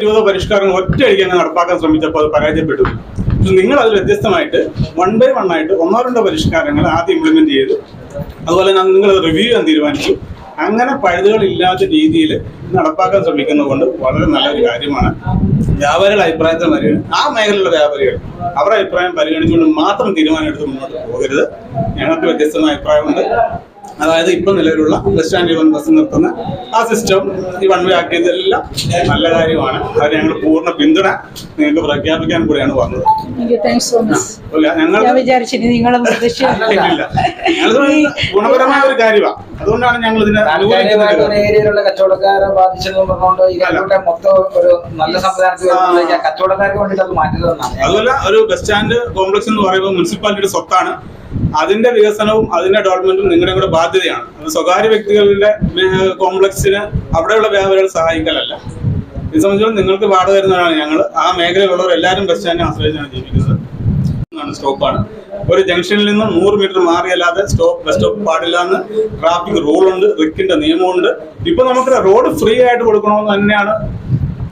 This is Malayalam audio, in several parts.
20 പരിഷ്കാരങ്ങൾ ഒറ്റയടിക്ക് നടപ്പാക്കാൻ ശ്രമിച്ചപ്പോൾ അത് പരാജയപ്പെട്ടു. പക്ഷെ നിങ്ങൾ അതിൽ വ്യത്യസ്തമായിട്ട് 1 by 1 ആയിട്ട് 1-2 പരിഷ്കാരങ്ങൾ ആദ്യം ഇംപ്ലിമെന്റ് ചെയ്ത് അതുപോലെ തന്നെ നിങ്ങൾ റിവ്യൂ ചെയ്യാൻ തീരുമാനിച്ചു. അങ്ങനെ പഴുതുകളില്ലാത്ത രീതിയിൽ നടപ്പാക്കാൻ ശ്രമിക്കുന്നത് കൊണ്ട് വളരെ നല്ലൊരു കാര്യമാണ്. വ്യാപാരികളുടെ അഭിപ്രായത്തെ ആ മേഖലയിലുള്ള വ്യാപാരികൾ അവരുടെ അഭിപ്രായം പരിഗണിച്ചുകൊണ്ട് മാത്രം തീരുമാനം എടുത്ത് മുന്നോട്ട് പോകരുത്. ഞങ്ങൾക്ക് വ്യത്യസ്തമായ അഭിപ്രായമുണ്ട്. അതായത് ഇപ്പൊ നിലവിലുള്ള ബസ് സ്റ്റാൻഡിൽ വന്ന് ബസ് നിർത്തുന്ന ആ സിസ്റ്റം ഈ 1 way ആക്കിയതെല്ലാം നല്ല കാര്യമാണ്. അത് ഞങ്ങൾ പൂർണ്ണ പിന്തുണ നിങ്ങൾക്ക് പ്രഖ്യാപിക്കാൻ കൂടെയാണ് വന്നത്. ഞങ്ങൾ ഗുണപരമായ ഒരു കാര്യമാണ്. അതുകൊണ്ടാണ് ഞങ്ങൾ ഇതിനെ ഏരിയയിലുള്ള കച്ചവടക്കാരെ ബാധിച്ചെന്ന് പറഞ്ഞുകൊണ്ട് മൊത്തം ഒരു നല്ല സംവിധാനത്തിൽ കച്ചവടക്കാർക്ക് വേണ്ടിയിട്ട് അത് മാറ്റുന്നതാണ്. അതുപോലെ ഒരു ബസ് സ്റ്റാൻഡ് കോംപ്ലക്സ് എന്ന് പറയുമ്പോൾ മുനിസിപ്പാലിറ്റിയുടെ സ്വത്താണ്. അതിന്റെ വികസനവും അതിന്റെ ഡെവലപ്മെന്റും നിങ്ങളുടെ കൂടെ ബാധ്യതയാണ്. അത് സ്വകാര്യ വ്യക്തികളുടെ കോംപ്ലക്സിന് അവിടെയുള്ള വ്യാപാരികൾ സഹായിക്കലല്ല. ഇത് സംബന്ധിച്ചിടത്തോളം നിങ്ങൾക്ക് വാടക തരുന്നതാണ്. ഞങ്ങൾ ആ മേഖലയിലുള്ളവർ എല്ലാവരും ബസ് സ്റ്റാൻഡിനെ ആശ്രയിച്ചാണ് ജീവിക്കുന്നത്. സ്റ്റോപ്പാണ്. ഒരു ജംഗ്ഷനിൽ നിന്ന് 100 മീറ്റർ മാറിയല്ലാതെ ബസ് സ്റ്റോപ്പ് പാടില്ല എന്ന് ട്രാഫിക് റൂളുണ്ട്, റിക്കിന്റെ നിയമമുണ്ട്. ഇപ്പൊ നമുക്ക് റോഡ് ഫ്രീ ആയിട്ട് കൊടുക്കണമെന്ന് തന്നെയാണ്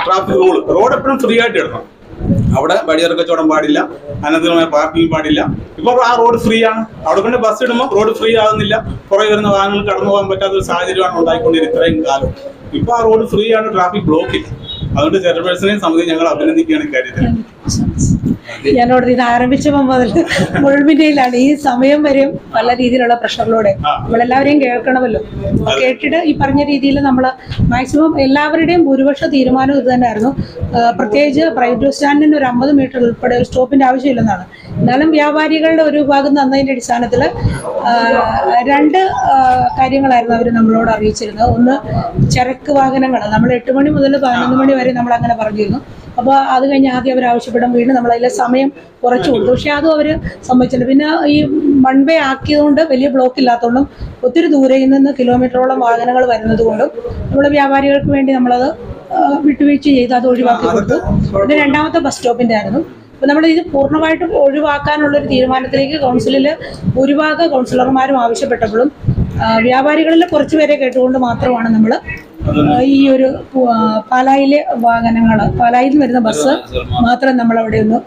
ട്രാഫിക് റൂൾ. റോഡ് എപ്പോഴും ഫ്രീ ആയിട്ട് ഇടണം. അവിടെ വഴിയിറക്ക കച്ചവടം പാടില്ല, അനന്തരമായ പാർക്കിംഗ് പാടില്ല. ഇപ്പൊ ആ റോഡ് ഫ്രീ ആണ്. അവിടെ കൊണ്ട് ബസ് ഇടുമ്പോൾ റോഡ് ഫ്രീ ആകുന്നില്ല. പുറകെ വരുന്ന വാഹനങ്ങൾ കടന്നു പോകാൻ പറ്റാത്ത ഒരു സാഹചര്യമാണ് ഉണ്ടായിക്കൊണ്ടിരുന്നത് ഇത്രയും കാലം. ഇപ്പൊ ആ റോഡ് ഫ്രീ ആണ്, ട്രാഫിക് ബ്ലോക്ക് ഇല്ല. അതുകൊണ്ട് ചെയർപേഴ്സണെയും സമിതി ഞങ്ങൾ അഭിനന്ദിക്കുകയാണ് ഇക്കാര്യത്തിൽ. ഞാനോട് ഇത് ആരംഭിച്ചപ്പോൾ മുതൽ മുഴുമിന്റെയിലാണ്. ഈ സമയം വരെയും പല രീതിയിലുള്ള പ്രഷറിലൂടെ നമ്മളെല്ലാവരെയും കേൾക്കണമല്ലോ. കേട്ടിട്ട് ഈ പറഞ്ഞ രീതിയിൽ നമ്മൾ മാക്സിമം എല്ലാവരുടെയും ഭൂരിപക്ഷ തീരുമാനം ഇത് തന്നെയായിരുന്നു. പ്രത്യേകിച്ച് പ്രൈവറ്റ് ബസ് സ്റ്റാൻഡിന് ഒരു 50 മീറ്റർ ഉൾപ്പെടെ ഒരു സ്റ്റോപ്പിന്റെ ആവശ്യമില്ലെന്നാണ്. എന്നാലും വ്യാപാരികളുടെ ഒരു വിഭാഗം തന്നതിന്റെ അടിസ്ഥാനത്തിൽ 2 കാര്യങ്ങളായിരുന്നു അവർ നമ്മളോട് അറിയിച്ചിരുന്നത്. ഒന്ന്, ചരക്ക് വാഹനങ്ങൾ നമ്മൾ 8 മണി മുതൽ 11 മണി വരെ നമ്മൾ അങ്ങനെ പറഞ്ഞിരുന്നു. അപ്പോൾ അത് കഴിഞ്ഞ് ആദ്യം അവർ ആവശ്യപ്പെടും, വീണ്ടും നമ്മളതിലെ സമയം കുറച്ചു കൊടുത്തു. പക്ഷെ അതും അവർ സമ്മതിച്ചില്ല. പിന്നെ ഈ 1 way ആക്കിയതുകൊണ്ട് വലിയ ബ്ലോക്ക് ഇല്ലാത്തതുകൊണ്ടും ഒത്തിരി ദൂരയിൽ നിന്ന് കിലോമീറ്ററോളം വാഹനങ്ങൾ വരുന്നത് കൊണ്ടും നമ്മുടെ വ്യാപാരികൾക്ക് വേണ്ടി നമ്മളത് വിട്ടുവീഴ്ച ചെയ്ത് അത് ഒഴിവാക്കി കൊടുത്തു. പിന്നെ 2ാമത്തെ ബസ് സ്റ്റോപ്പിന്റെ ആയിരുന്നു. അപ്പോൾ നമ്മൾ ഇത് പൂർണ്ണമായിട്ടും ഒഴിവാക്കാനുള്ളൊരു തീരുമാനത്തിലേക്ക് കൗൺസിലിൽ ഭൂരിഭാഗം കൗൺസിലർമാരും ആവശ്യപ്പെട്ടപ്പോഴും വ്യാപാരികളിൽ കുറച്ചുപേരെ കേട്ടുകൊണ്ട് മാത്രമാണ് നമ്മൾ ഈ ഒരു പാലായിലെ വാഹനങ്ങൾ, പാലായിൽ വരുന്ന ബസ് മാത്രം നമ്മൾ അവിടെ ഒന്ന്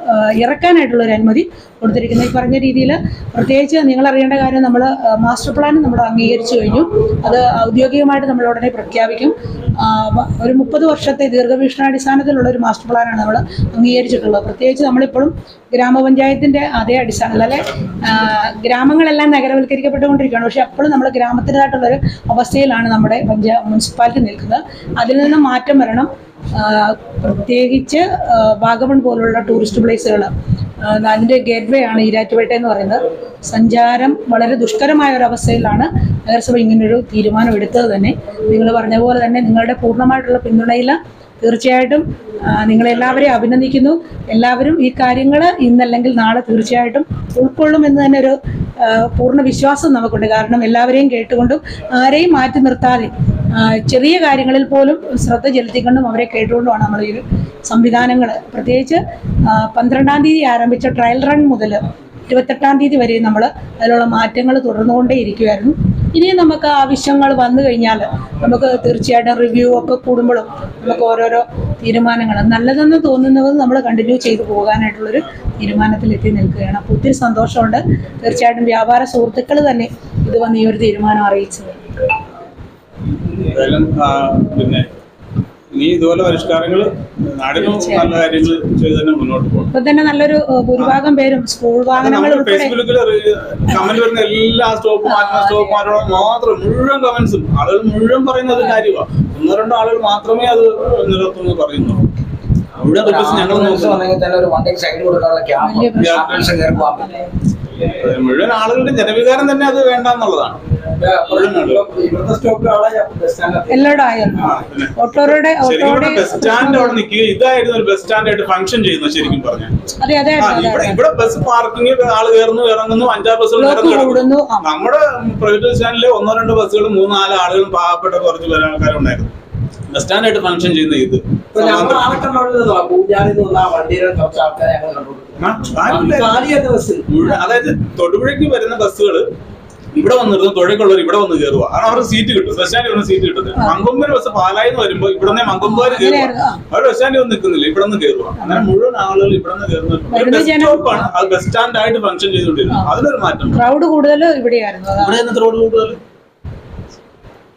ഇറക്കാനായിട്ടുള്ളൊരു അനുമതി കൊടുത്തിരിക്കുന്നത്. ഈ പറഞ്ഞ രീതിയിൽ പ്രത്യേകിച്ച് നിങ്ങൾ അറിയേണ്ട കാര്യം, നമ്മൾ മാസ്റ്റർ പ്ലാൻ നമ്മൾ അംഗീകരിച്ചു കഴിഞ്ഞു. അത് ഔദ്യോഗികമായിട്ട് നമ്മൾ ഉടനെ പ്രഖ്യാപിക്കും. ഒരു 30 വർഷത്തെ ദീർഘവീക്ഷണാടിസ്ഥാനത്തിലുള്ള ഒരു മാസ്റ്റർ പ്ലാനാണ് നമ്മൾ അംഗീകരിച്ചിട്ടുള്ളത്. പ്രത്യേകിച്ച് നമ്മളിപ്പോഴും ഗ്രാമപഞ്ചായത്തിൻ്റെ അതേ അടിസ്ഥാനത്തിൽ, അല്ലെ ഗ്രാമങ്ങളെല്ലാം നഗരവൽക്കരിക്കപ്പെട്ടുകൊണ്ടിരിക്കുകയാണ്. പക്ഷെ അപ്പോഴും നമ്മൾ ഗ്രാമത്തിൻ്റെതായിട്ടുള്ളൊരു അവസ്ഥയിലാണ് നമ്മുടെ മുനിസിപ്പാലിറ്റി നിൽക്കുന്നത്. അതിൽ നിന്ന് മാറ്റം വരണം. പ്രത്യേകിച്ച് വാഗമൺ പോലുള്ള ടൂറിസ്റ്റ് പ്ലേസുകൾ, അതിൻ്റെ ഗേറ്റ് വേ ആണ് ഈരാറ്റുപേട്ട എന്ന് പറയുന്നത്. സഞ്ചാരം വളരെ ദുഷ്കരമായ ഒരവസ്ഥയിലാണ് നഗരസഭ ഇങ്ങനൊരു തീരുമാനം എടുത്തത് തന്നെ. നിങ്ങൾ പറഞ്ഞ പോലെ തന്നെ നിങ്ങളുടെ പൂർണ്ണമായിട്ടുള്ള പിന്തുണയിൽ തീർച്ചയായിട്ടും നിങ്ങളെല്ലാവരെയും അഭിനന്ദിക്കുന്നു. എല്ലാവരും ഈ കാര്യങ്ങൾ ഇന്നല്ലെങ്കിൽ നാളെ തീർച്ചയായിട്ടും ഉൾക്കൊള്ളുമെന്ന് തന്നെ ഒരു പൂർണ്ണ വിശ്വാസം നമുക്കുണ്ട്. കാരണം എല്ലാവരെയും കേട്ടുകൊണ്ടും ആരെയും മാറ്റി നിർത്താതെ ചെറിയ കാര്യങ്ങളിൽ പോലും ശ്രദ്ധ ചെലുത്തിക്കൊണ്ടും അവരെ കേട്ടുകൊണ്ടുമാണ് നമ്മൾ ഈ സംവിധാനങ്ങൾ, പ്രത്യേകിച്ച് 12-ാം തീയതി ആരംഭിച്ച ട്രയൽ റൺ മുതൽ 28-ാം തീയതി വരെ നമ്മൾ അതിലുള്ള മാറ്റങ്ങൾ തുടർന്നുകൊണ്ടേ ഇരിക്കുമായിരുന്നു. ഇനിയും നമുക്ക് ആവശ്യങ്ങൾ വന്നു കഴിഞ്ഞാൽ നമുക്ക് തീർച്ചയായിട്ടും റിവ്യൂ ഒക്കെ കൂടുമ്പോഴും നമുക്ക് ഓരോരോ തീരുമാനങ്ങൾ നല്ലതെന്ന് തോന്നുന്നത് നമ്മൾ കണ്ടിന്യൂ ചെയ്തു പോകാനായിട്ടുള്ളൊരു തീരുമാനത്തിലെത്തി നിൽക്കുകയാണ്. അപ്പോൾ ഒത്തിരി സന്തോഷമുണ്ട്. തീർച്ചയായിട്ടും വ്യാപാര സുഹൃത്തുക്കൾ തന്നെ ഇത് വന്ന് ഈ ഒരു തീരുമാനം അറിയിച്ചത്. പിന്നെ ഇനി ഇതുപോലെ പരിഷ്കാരങ്ങൾ നാടിനും നല്ല കാര്യങ്ങൾ ചെയ്ത് തന്നെ മുന്നോട്ട് പോകും. ഇപ്പൊ തന്നെ നല്ലൊരു ഭൂരിഭാഗം പേരും സ്കൂൾ വാഹനങ്ങൾ ഫേസ്ബുക്കിൽ കമന്റ് വരുന്ന എല്ലാ സ്റ്റോപ്പ് മാറ്റണം മാത്രം മുഴുവൻ കമന്റ്സും ആളുകൾ മുഴുവൻ പറയുന്നത് കാര്യമാണ്. 1-2 ആളുകൾ മാത്രമേ അത് നിലനിർത്തുന്നു പറയുന്നുള്ളൂ. മുഴുവൻ ആളുകളുടെ ജനവികാരം തന്നെ അത് വേണ്ടെന്നുള്ളതാണ്. ബസ് സ്റ്റാൻഡ് അവിടെ നിൽക്കുക, ഇതായിരുന്നു ഒരു ബസ് സ്റ്റാൻഡ് ആയിട്ട് ഫംഗ്ഷൻ ചെയ്യുന്നത് ശരിക്കും പറഞ്ഞാൽ. ഇവിടെ ബസ് പാർക്കിംഗ്, ആള് കയറുന്നു ഇറങ്ങുന്നു, 5-6 ബസ്സുകൾ കിടന്നു. നമ്മുടെ പ്രൈവറ്റ് ബസ് സ്റ്റാൻഡില് 1-2 ബസ്സുകളും 3-4 ആളുകളും പാവപ്പെട്ട കുറച്ച് പേര് ആൾക്കാരുണ്ടായിരുന്നു. ബസ് സ്റ്റാൻഡായിട്ട് ഫംഗ്ഷൻ ചെയ്യുന്ന ഇത് അതായത് തൊടുപുഴയ്ക്ക് വരുന്ന ബസ്സുകൾ ഇവിടെ വന്നിരുന്നു തൊഴിലുള്ളവർ ഇവിടെ വന്ന് കയറുക കാരണം അവർക്ക് സീറ്റ് കിട്ടും. ബസ് സ്റ്റാൻഡിൽ വന്ന് സീറ്റ് കിട്ടുന്നത്. മങ്കൊമ്പൂർ ബസ് പാലായിന്ന് വരുമ്പോൾ ഇവിടെ നിന്ന് മങ്കൊമ്പൂർ കയറുക. അവർ ബസ് സ്റ്റാൻഡിൽ വന്ന് നിൽക്കുന്നില്ല, ഇവിടെ നിന്ന് കയറുക. അങ്ങനെ മുഴുവൻ ആളുകൾ ഇവിടെ നിന്ന് കയറുന്നത് ഒരു ബസ് സ്റ്റോപ്പാണ്. അത് ബസ് സ്റ്റാൻഡ് ആയിട്ട് ഫംഗ്ഷൻ ചെയ്തുകൊണ്ടിരുന്നു. അതിനൊരു മാറ്റം. ക്രൗഡ് കൂടുതൽ ഇവിടെയായിരുന്നു. ഇവിടെ നിന്ന് ക്രൗഡ് കൂടുതൽ.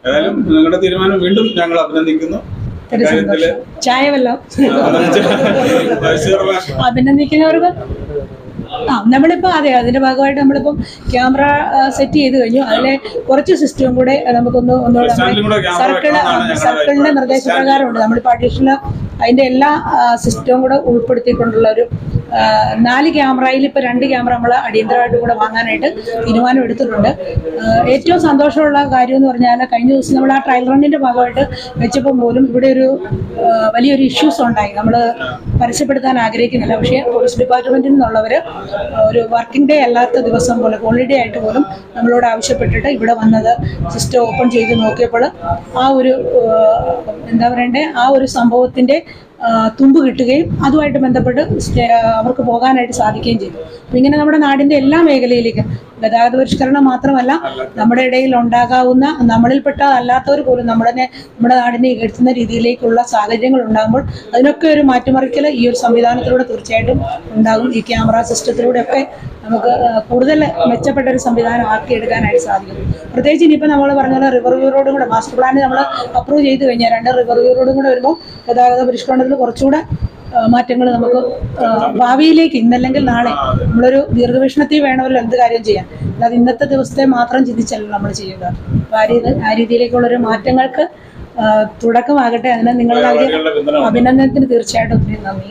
ഏതായാലും നിങ്ങളുടെ തീരുമാനം വീണ്ടും ഞങ്ങൾ അഭിനന്ദിക്കുന്നു. ചായ വല്ലോ അഭിനന്ദിക്കുന്നവർക്ക് നമ്മളിപ്പോ അതെ അതിന്റെ ഭാഗമായിട്ട് നമ്മളിപ്പം ക്യാമറ സെറ്റ് ചെയ്ത് കഴിഞ്ഞു. അതിലെ കുറച്ച് സിസ്റ്റവും കൂടെ ഒന്നുകൂടെ സർക്കിളിന്റെ നിർദ്ദേശപ്രകാരമുണ്ട്. നമ്മളിപ്പോ അഡീഷണൽ അതിന്റെ എല്ലാ സിസ്റ്റവും കൂടെ ഉൾപ്പെടുത്തിക്കൊണ്ടുള്ള ഒരു 4 ക്യാമറയിൽ ഇപ്പൊ 2 ക്യാമറ നമ്മൾ അടിയന്തരമായിട്ട് കൂടെ വാങ്ങാനായിട്ട് തീരുമാനം എടുത്തിട്ടുണ്ട്. ഏറ്റവും സന്തോഷമുള്ള കാര്യം എന്ന് പറഞ്ഞാൽ കഴിഞ്ഞ ദിവസം നമ്മൾ ആ ട്രയൽ റണ്ണിന്റെ ഭാഗമായിട്ട് വെച്ചപ്പോൾ പോലും ഇവിടെ ഒരു വലിയൊരു ഇഷ്യൂസ് ഉണ്ടായി. നമ്മൾ പരസ്യപ്പെടുത്താൻ ആഗ്രഹിക്കുന്നില്ല, പക്ഷേ പോലീസ് ഡിപ്പാർട്ട്മെന്റിൽ നിന്നുള്ളവർ ഒരു വർക്കിംഗ് ഡേ അല്ലാത്ത ദിവസം പോലെ ഹോളിഡേ ആയിട്ട് പോലും നമ്മളോട് ആവശ്യപ്പെട്ടിട്ട് ഇവിടെ വന്നത് സിസ്റ്റം ഓപ്പൺ ചെയ്ത് നോക്കിയപ്പോൾ ആ ഒരു എന്താ പറയണ്ടേ ആ ഒരു സംഭവത്തിന്റെ തുമ്പ് കിട്ടുകയും അതുമായിട്ട് ബന്ധപ്പെട്ട് അവർക്ക് പോകാനായിട്ട് സാധിക്കുകയും ചെയ്തു. അപ്പം ഇങ്ങനെ നമ്മുടെ നാടിൻ്റെ എല്ലാ മേഖലയിലേക്കും ഗതാഗത പരിഷ്കരണം മാത്രമല്ല നമ്മുടെ ഇടയിൽ ഉണ്ടാകാവുന്ന നമ്മളിൽപ്പെട്ട അല്ലാത്തവർ പോലും നമ്മുടെ നാടിനെ ഇകഴ്ത്തുന്ന രീതിയിലേക്കുള്ള സാഹചര്യങ്ങൾ ഉണ്ടാകുമ്പോൾ അതിനൊക്കെ ഒരു മാറ്റിമറിക്കൽ ഈ ഒരു സംവിധാനത്തിലൂടെ തീർച്ചയായിട്ടും ഉണ്ടാകും. ഈ ക്യാമറ സിസ്റ്റത്തിലൂടെയൊക്കെ നമുക്ക് കൂടുതൽ മെച്ചപ്പെട്ട ഒരു സംവിധാനം ആക്കിയെടുക്കാനായിട്ട് സാധിക്കും. പ്രത്യേകിച്ച് ഇനിയിപ്പോൾ നമ്മൾ പറഞ്ഞ പോലെ റിവർ വ്യൂ റോഡും കൂടെ മാസ്റ്റർ പ്ലാനിൽ നമ്മൾ അപ്രൂവ് ചെയ്ത് കഴിഞ്ഞാൽ 2 റിവർ വ്യൂ റോഡും കൂടെ വരുമ്പോൾ ഗതാഗത പരിഷ്കരണത്തിൽ കുറച്ചുകൂടെ മാറ്റങ്ങൾ നമുക്ക് ഭാവിയിലേക്ക് ഇന്നല്ലെങ്കിൽ നാളെ നമ്മളൊരു ദീർഘവീക്ഷണത്തിൽ വേണമല്ലോ എന്ത് കാര്യം ചെയ്യാൻ. അല്ലാതെ ഇന്നത്തെ ദിവസത്തെ മാത്രം ചിന്തിച്ചല്ലോ നമ്മൾ ചെയ്യുക. അപ്പോൾ ആ രീതിയിലേക്കുള്ളൊരു മാറ്റങ്ങൾക്ക് തുടക്കമാകട്ടെ. അതിന് നിങ്ങൾ നൽകിയ അഭിനന്ദനത്തിന് തീർച്ചയായിട്ടും ഒത്തിരി നന്ദി.